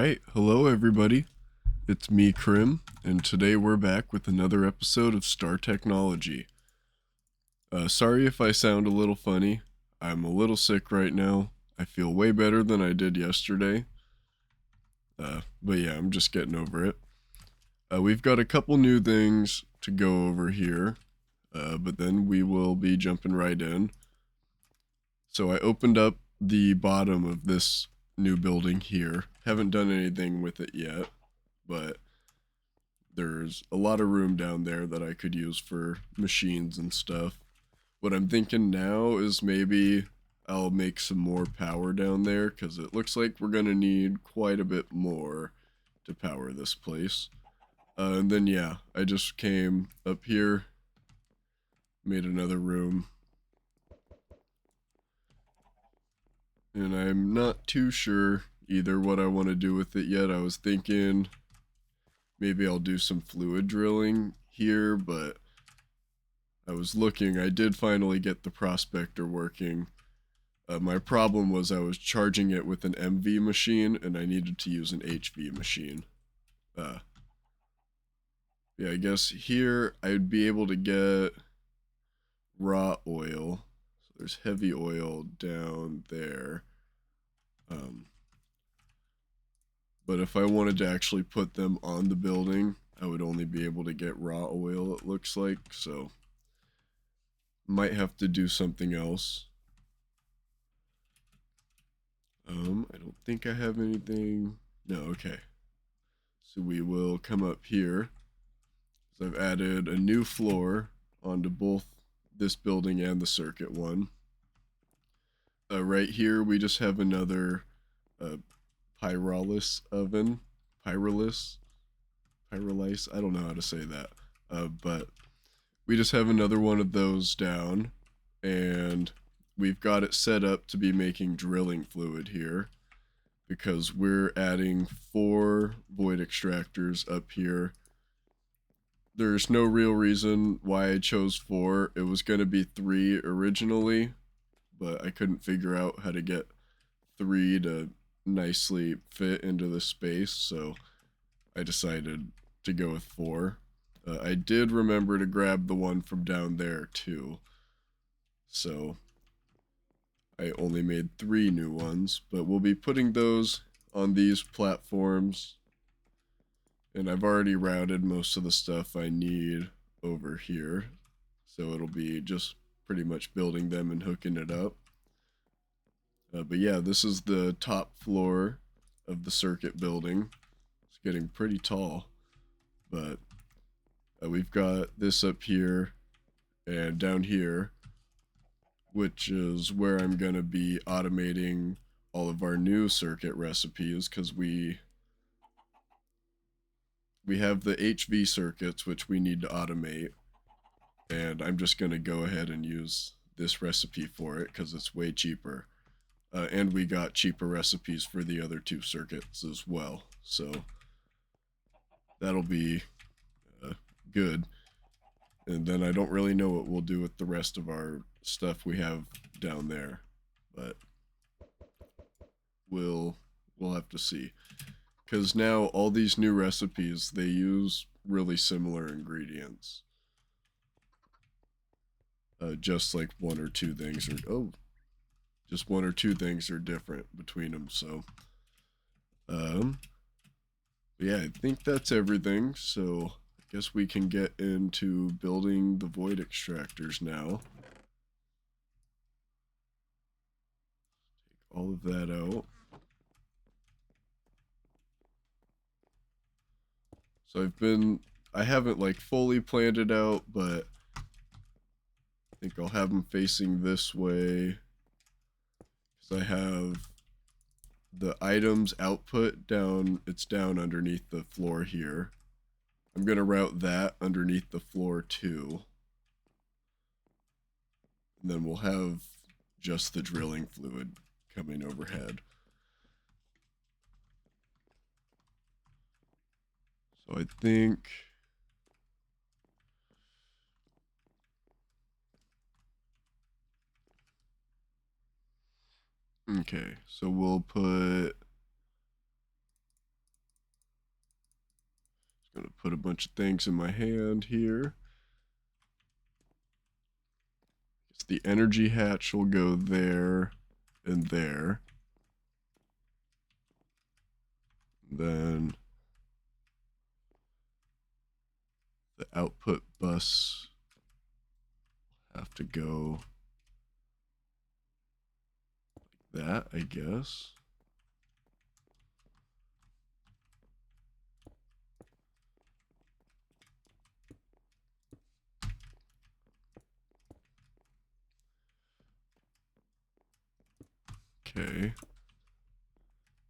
Alright, hello everybody. It's me, Krim, and today we're back with another episode of Star Technology. Sorry if I sound a little funny. I'm a little sick right now. I feel way better than I did yesterday. But yeah, I'm just getting over it. We've got a couple new things to go over here, but then we will be jumping right in. So I opened up the bottom of this new building here. Haven't done anything with it yet, but there's a lot of room down there that I could use for machines and stuff. What I'm thinking now is maybe I'll make some more power down there because it looks like we're going to need quite a bit more to power this place. And then yeah, I just came up here, made another room. And I'm not too sure either what I want to do with it yet. I was thinking maybe I'll do some fluid drilling here, but I was looking. I did finally get the prospector working. My problem was I was charging it with an MV machine, and I needed to use an HV machine. Yeah, I guess here I'd be able to get raw oil. So there's heavy oil down there. But if I wanted to actually put them on the building, I would only be able to get raw oil, it looks like. So might have to do something else. I don't think I have anything. No, okay. So we will come up here. So I've added a new floor onto both this building and the circuit one. Right here, we just have another pyrolysis oven. Pyrolysis? Pyrolysis? I don't know how to say that. But we just have another one of those down. And we've got it set up to be making drilling fluid here because we're adding 4 void extractors up here. There's no real reason why I chose 4. It was going to be 3 originally, but I couldn't figure out how to get 3 to nicely fit into the space, so I decided to go with 4. I did remember to grab the one from down there too, so I only made 3 new ones, but we'll be putting those on these platforms, and I've already routed most of the stuff I need over here, so it'll be just pretty much building them and hooking it up. But yeah, this is the top floor of the circuit building. It's getting pretty tall, but we've got this up here and down here, which is where I'm going to be automating all of our new circuit recipes, because we have the HV circuits, which we need to automate, and I'm just going to go ahead and use this recipe for it because it's way cheaper. And we got cheaper recipes for the other 2 circuits as well, so that'll be good. And then I don't really know what we'll do with the rest of our stuff we have down there, but we'll have to see. Because now all these new recipes, they use really similar ingredients. Just like 1 or 2 things are just 1 or 2 things are different between them. So, yeah, I think that's everything. So I guess we can get into building the void extractors now. Take all of that out. So I haven't like fully planned it out, but I think I'll have them facing this way. Because I have the items output down, it's down underneath the floor here. I'm going to route that underneath the floor too. And then we'll have just the drilling fluid coming overhead. So I think okay, so we'll put put a bunch of things in my hand here. The energy hatch will go there and there. Then the output bus will have to go like that, I guess. Okay.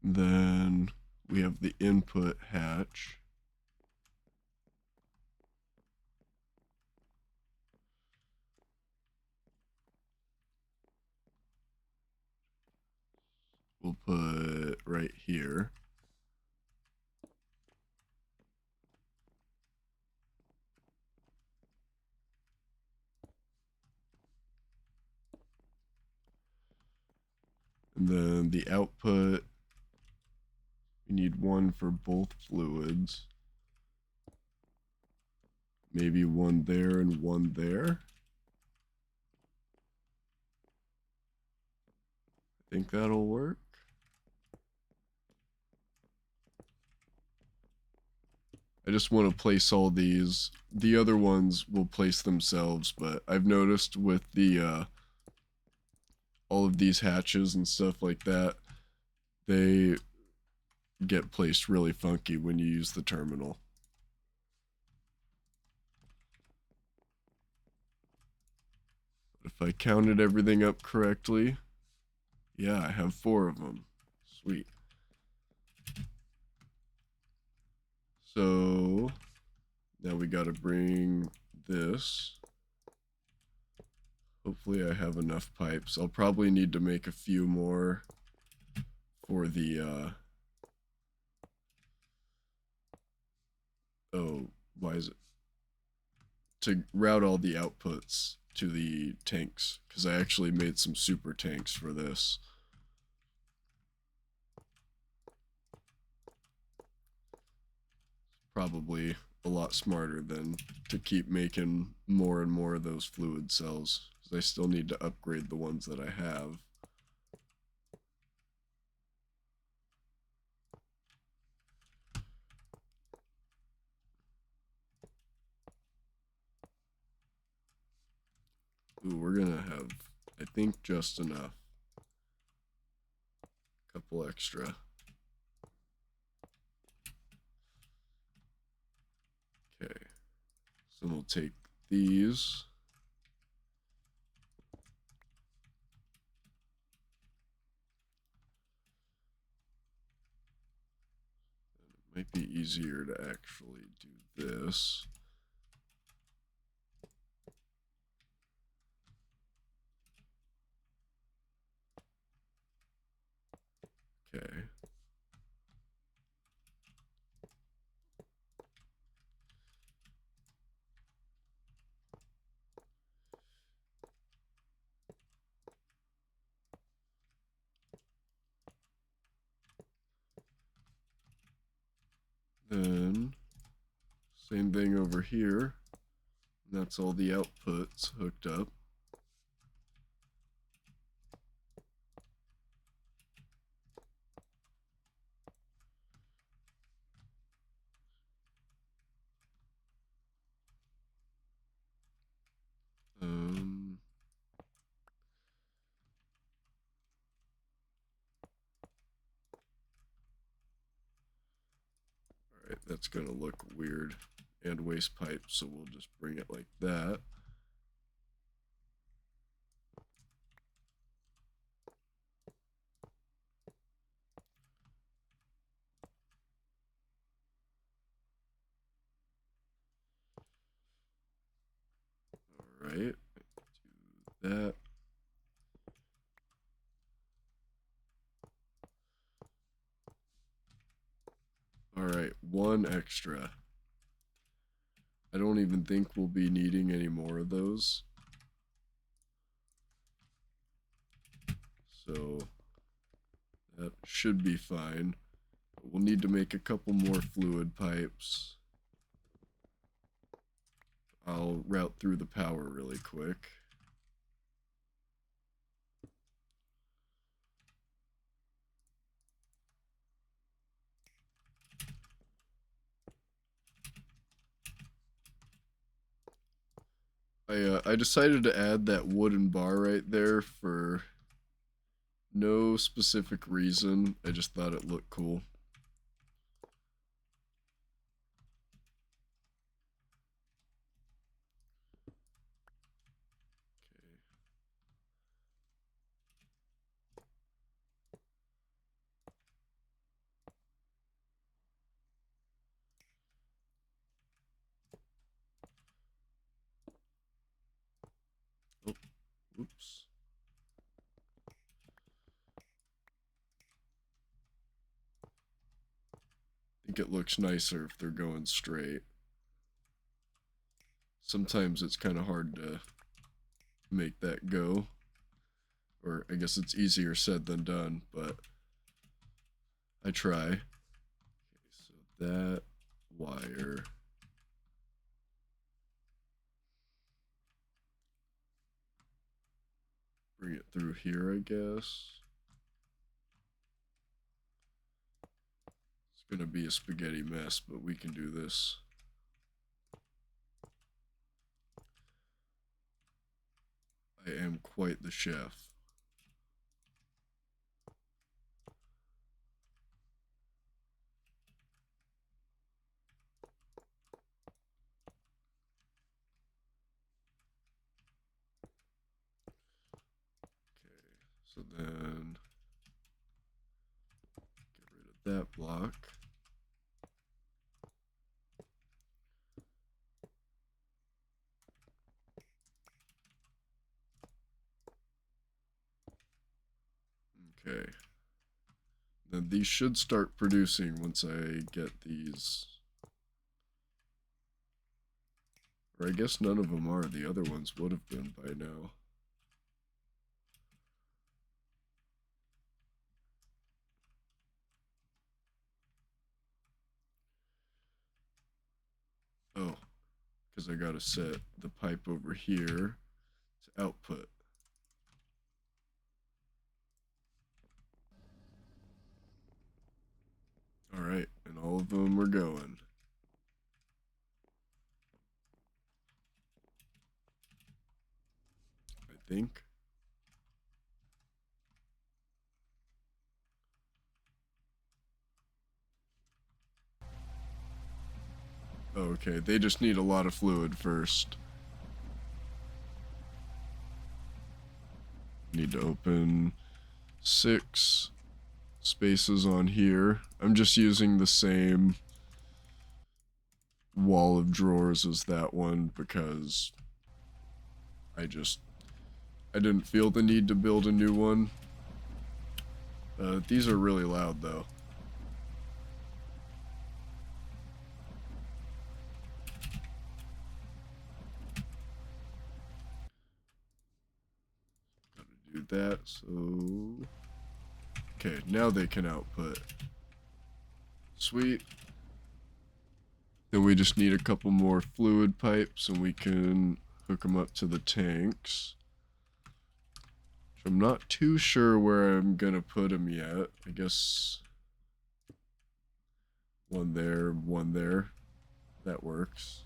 Then we have the input hatch. We'll put right here. And then the output, we need one for both fluids. Maybe one there and one there. I think that'll work. I just want to place all these. The other ones will place themselves, but I've noticed with the all of these hatches and stuff like that, they get placed really funky when you use the terminal. But if I counted everything up correctly, yeah, I have 4 of them. Sweet. So now we got to bring this. Hopefully I have enough pipes. I'll probably need to make a few more for the oh, why is it? To route all the outputs to the tanks, because I actually made some super tanks for this. Probably a lot smarter than to keep making more and more of those fluid cells, because I still need to upgrade the ones that I have. Ooh, we're gonna have, I think, just enough. Couple extra. Okay, so we'll take these. It might be easier to actually do this. Okay. Then, same thing over here. That's all the outputs hooked up. Alright, that's gonna look weird and waste pipe, so we'll just bring it like that. Alright, do that. Alright, 1 extra. I don't even think we'll be needing any more of those. So that should be fine. But we'll need to make a couple more fluid pipes. I'll route through the power really quick. I decided to add that wooden bar right there for no specific reason. I just thought it looked cool. Oh, oops. I think it looks nicer if they're going straight. Sometimes it's kind of hard to make that go. Or I guess it's easier said than done, but I try. Okay, so that wire. Bring it through here, I guess. It's gonna be a spaghetti mess, but we can do this. I am quite the chef. Okay, so then get rid of that block. Okay. Then these should start producing once I get these. Or I guess none of them are. The other ones would have been by now. Oh, because I gotta set the pipe over here to output. Alright, and all of them are going. I think. Oh, okay, they just need a lot of fluid first. Need to open 6 spaces on here. I'm just using the same wall of drawers as that one because I didn't feel the need to build a new one. These are really loud though. Gotta do that, so... Okay, now they can output. Sweet. Then we just need a couple more fluid pipes and we can hook them up to the tanks. I'm not too sure where I'm gonna put them yet. I guess one there, one there. That works.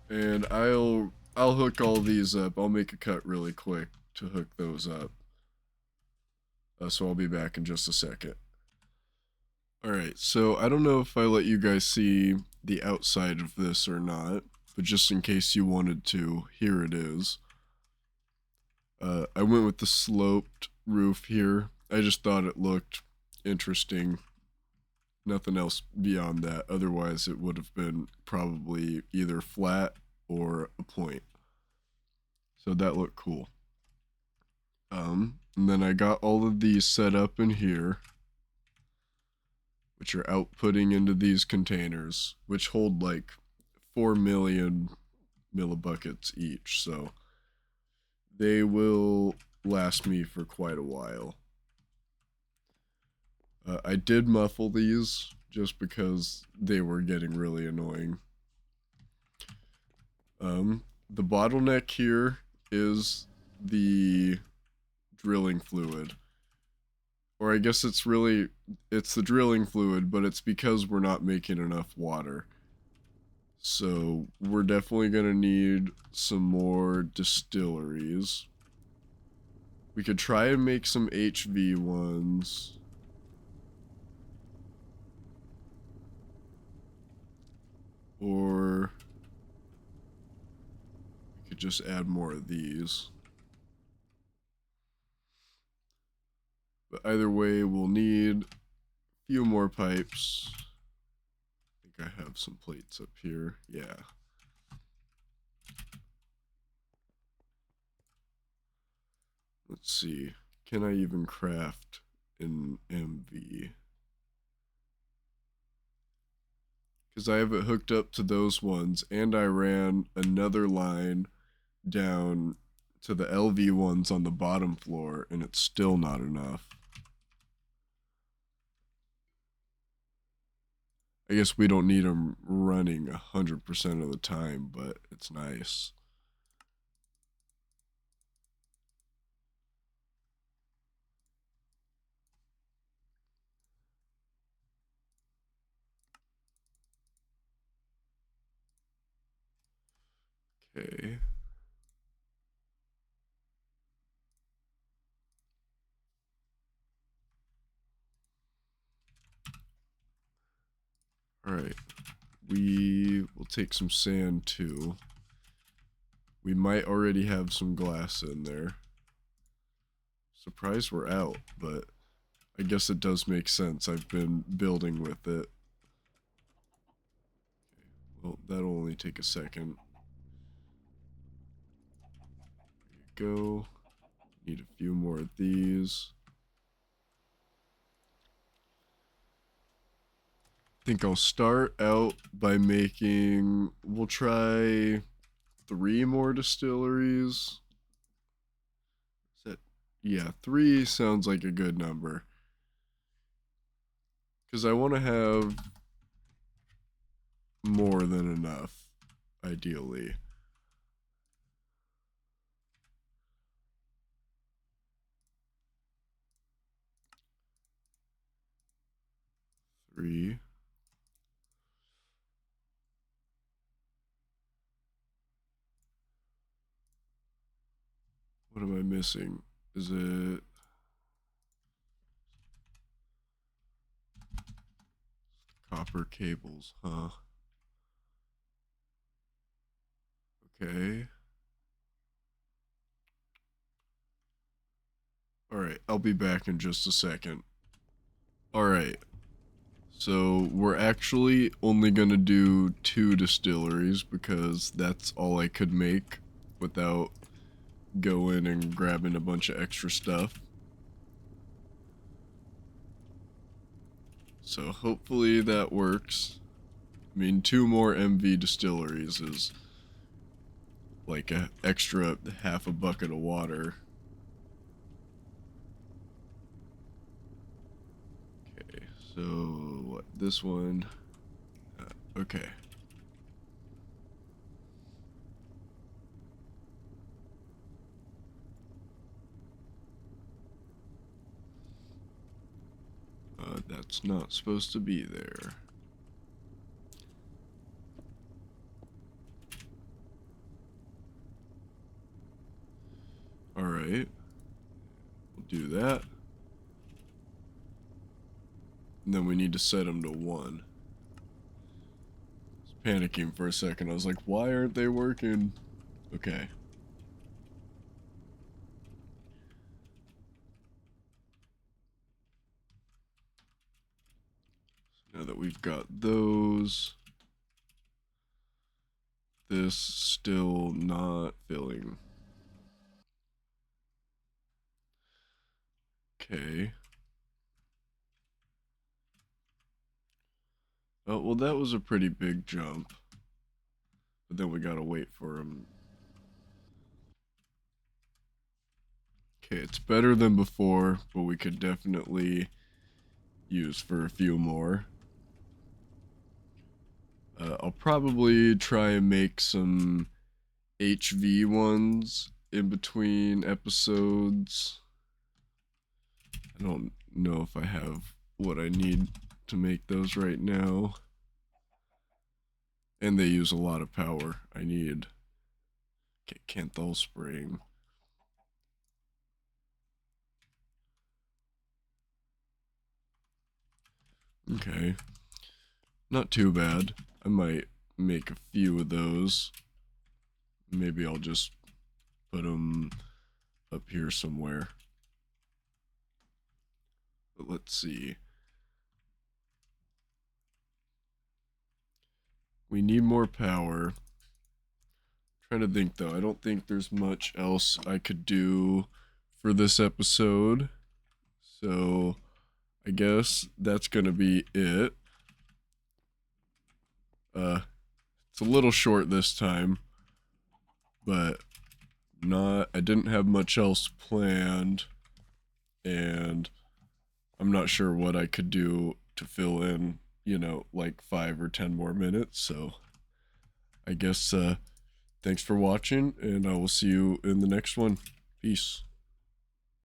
And I'll hook all these up. I'll make a cut really quick to hook those up. So I'll be back in just a second. Alright, so I don't know if I let you guys see the outside of this or not, but just in case you wanted to, here it is. I went with the sloped roof here. I just thought it looked interesting. Nothing else beyond that. Otherwise, it would have been probably either flat or a point. So that looked cool. And then I got all of these set up in here, which are outputting into these containers, which hold like 4 million millibuckets each. So they will last me for quite a while. I did muffle these just because they were getting really annoying. The bottleneck here is the drilling fluid. Or I guess it's the drilling fluid, but it's because we're not making enough water. So we're definitely going to need some more distilleries. We could try and make some HV ones. Or we could just add more of these. But either way, we'll need a few more pipes. I think I have some plates up here. Yeah. Let's see. Can I even craft an MV? Because I have it hooked up to those ones, and I ran another line down to the LV ones on the bottom floor, and it's still not enough. I guess we don't need them running 100% of the time, but it's nice. Okay. Alright. We will take some sand too. We might already have some glass in there. Surprised we're out, but I guess it does make sense. I've been building with it. Well, that'll only take a second. There you go. Need a few more of these. I think I'll start out by making... We'll try 3 more distilleries. Is that... Yeah, 3 sounds like a good number. Because I want to have more than enough, ideally. Three. What am I missing? Is it... Copper cables, huh? Okay. Alright, I'll be back in just a second. Alright. So we're actually only gonna do 2 distilleries because that's all I could make without going and grabbing a bunch of extra stuff. So hopefully that works. I mean, 2 more MV distilleries is like an extra half a bucket of water. Okay, so what, this one? Okay. That's not supposed to be there. Alright. We'll do that. And then we need to set them to 1. I was panicking for a second. I was like, why aren't they working? Okay. So now that we've got those, this still not filling. Okay. Oh, well, that was a pretty big jump. But then we gotta wait for him. Okay, it's better than before, but we could definitely use for a few more. I'll probably try and make some HV ones in between episodes. I don't know if I have what I need to make those right now. And they use a lot of power. I need Canthal Spring. Okay. Not too bad. I might make a few of those. Maybe I'll just put them up here somewhere. But let's see. We need more power. Trying to think though. I don't think there's much else I could do for this episode. So I guess that's gonna be it. It's a little short this time, but I didn't have much else planned, and I'm not sure what I could do to fill in, like 5 or 10 more minutes. So I guess thanks for watching, and I will see you in the next one. Peace.